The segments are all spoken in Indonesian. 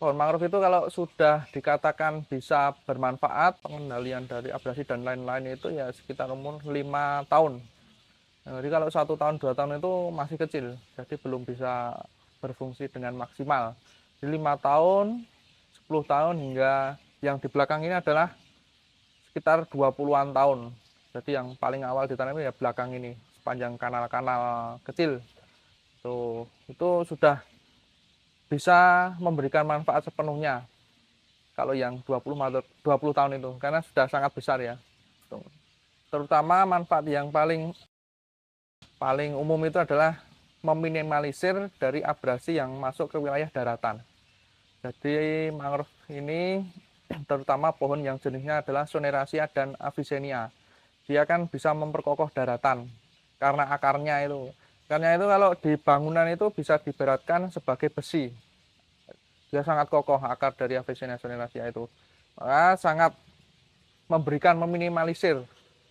Pohon mangrove itu kalau sudah dikatakan bisa bermanfaat, pengendalian dari abrasi dan lain-lain itu ya sekitar umur 5 tahun. Jadi kalau 1 tahun, 2 tahun itu masih kecil, jadi belum bisa berfungsi dengan maksimal. Di 5 tahun, 10 tahun hingga yang di belakang ini adalah sekitar 20-an tahun. Jadi yang paling awal ditanam ya belakang ini, sepanjang kanal-kanal kecil. Tuh, itu sudah bisa memberikan manfaat sepenuhnya kalau yang 20 tahun itu, karena sudah sangat besar ya. Terutama manfaat yang paling umum itu adalah meminimalisir dari abrasi yang masuk ke wilayah daratan. Jadi mangrove ini terutama pohon yang jenisnya adalah Soneraceae dan Avicennia, dia kan bisa memperkokoh daratan karena akarnya itu. Akarnya itu kalau di bangunan itu bisa diberatkan sebagai besi. Dia sangat kokoh akar dari Avicennia Soneraceae itu. Maka sangat meminimalisir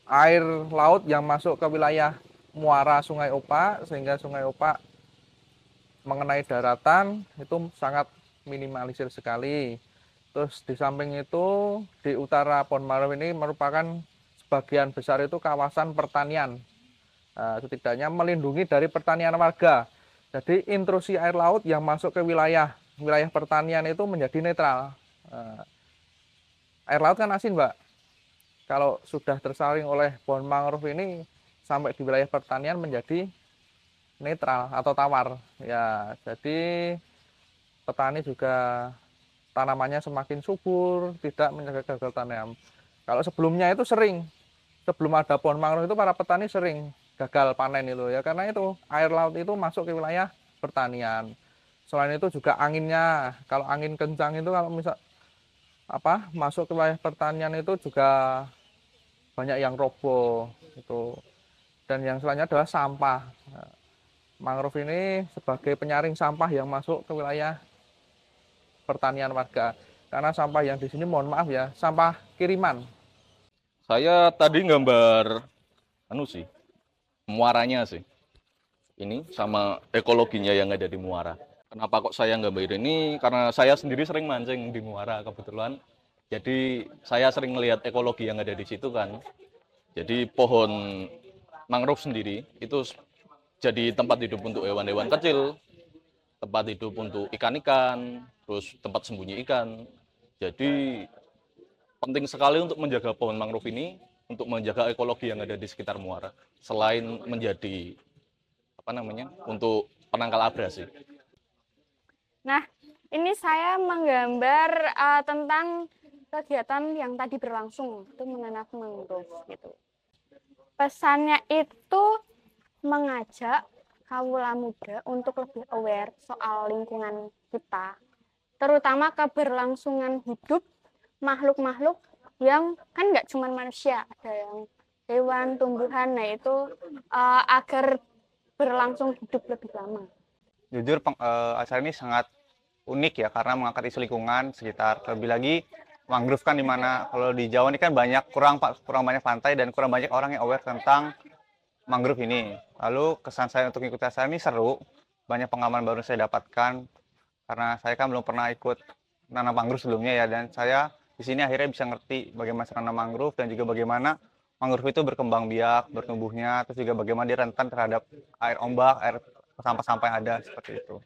air laut yang masuk ke wilayah muara Sungai Opak, sehingga Sungai Opak mengenai daratan itu sangat minimalisir sekali. Terus di samping itu di utara Pohon Mangrove ini merupakan sebagian besar itu kawasan pertanian. Setidaknya melindungi dari pertanian warga. Jadi intrusi air laut yang masuk ke wilayah pertanian itu menjadi netral. Air laut kan asin, Mbak. Kalau sudah tersaring oleh pohon mangrove ini sampai di wilayah pertanian menjadi netral atau tawar. Ya, jadi petani juga tanamannya semakin subur, tidak menjaga gagal tanam. Kalau sebelumnya itu sering, sebelum ada pohon mangrove itu para petani sering gagal panen itu ya, karena itu air laut itu masuk ke wilayah pertanian. Selain itu juga anginnya, kalau angin kencang itu kalau misal masuk ke wilayah pertanian itu juga banyak yang roboh itu. Dan yang selanjutnya adalah sampah. Mangrove ini sebagai penyaring sampah yang masuk ke wilayah pertanian warga. Karena sampah yang di sini mohon maaf ya, sampah kiriman. Saya tadi gambar muaranya sih. Ini sama ekologinya yang ada di muara. Kenapa kok saya gambar ini? Karena saya sendiri sering mancing di muara kebetulan. Jadi saya sering melihat ekologi yang ada di situ kan. Jadi pohon mangrove sendiri itu jadi tempat hidup untuk hewan-hewan kecil, tempat hidup untuk ikan-ikan, terus tempat sembunyi ikan. Jadi penting sekali untuk menjaga pohon mangrove ini, untuk menjaga ekologi yang ada di sekitar muara. Selain menjadi untuk penangkal abrasi. Nah, ini saya menggambar tentang kegiatan yang tadi berlangsung, itu menanam mangrove gitu. Pesannya itu mengajak kawula muda untuk lebih aware soal lingkungan kita, terutama keberlangsungan hidup makhluk-makhluk yang kan nggak cuma manusia, ada yang hewan, tumbuhan, nah itu agar berlangsung hidup lebih lama. Jujur acara ini sangat unik ya, karena mengangkat isu lingkungan sekitar. Lebih lagi mangrove kan, dimana kalau di Jawa ini kan kurang banyak pantai dan kurang banyak orang yang aware tentang mangrove ini. Lalu kesan saya untuk ikut acara ini seru, banyak pengalaman baru saya dapatkan karena saya kan belum pernah ikut nanam mangrove sebelumnya ya, dan saya di sini akhirnya bisa ngerti bagaimana cara nanam mangrove dan juga bagaimana mangrove itu berkembang biak, bertumbuhnya, terus juga bagaimana dia rentan terhadap air ombak, air sampah-sampah yang ada seperti itu.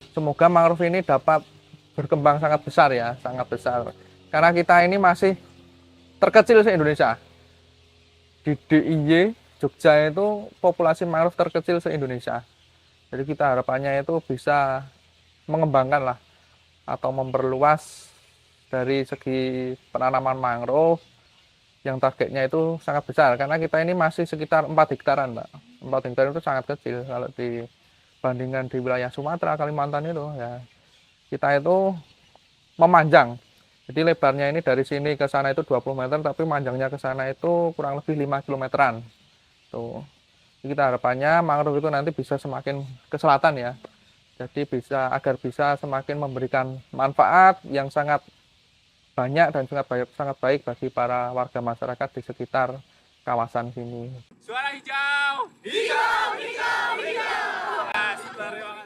Semoga mangrove ini dapat berkembang sangat besar ya, sangat besar. Karena kita ini masih terkecil se-Indonesia. Di DIY Jogja itu populasi mangrove terkecil se-Indonesia. Jadi kita harapannya itu bisa mengembangkan lah atau memperluas dari segi penanaman mangrove yang targetnya itu sangat besar, karena kita ini masih sekitar 4 hektaran, Mbak. 4 hektar itu sangat kecil kalau bandingkan di wilayah Sumatera, Kalimantan itu ya kita itu memanjang. Jadi lebarnya ini dari sini ke sana itu 20 meter, tapi panjangnya ke sana itu kurang lebih 5 kilometeran. Tuh. Jadi kita harapannya mangrove itu nanti bisa semakin ke selatan ya. Jadi agar bisa semakin memberikan manfaat yang sangat banyak dan sangat baik bagi para warga masyarakat di sekitar kawasan sini. Suara hijau. Hijau, hijau, hijau. Terima kasih.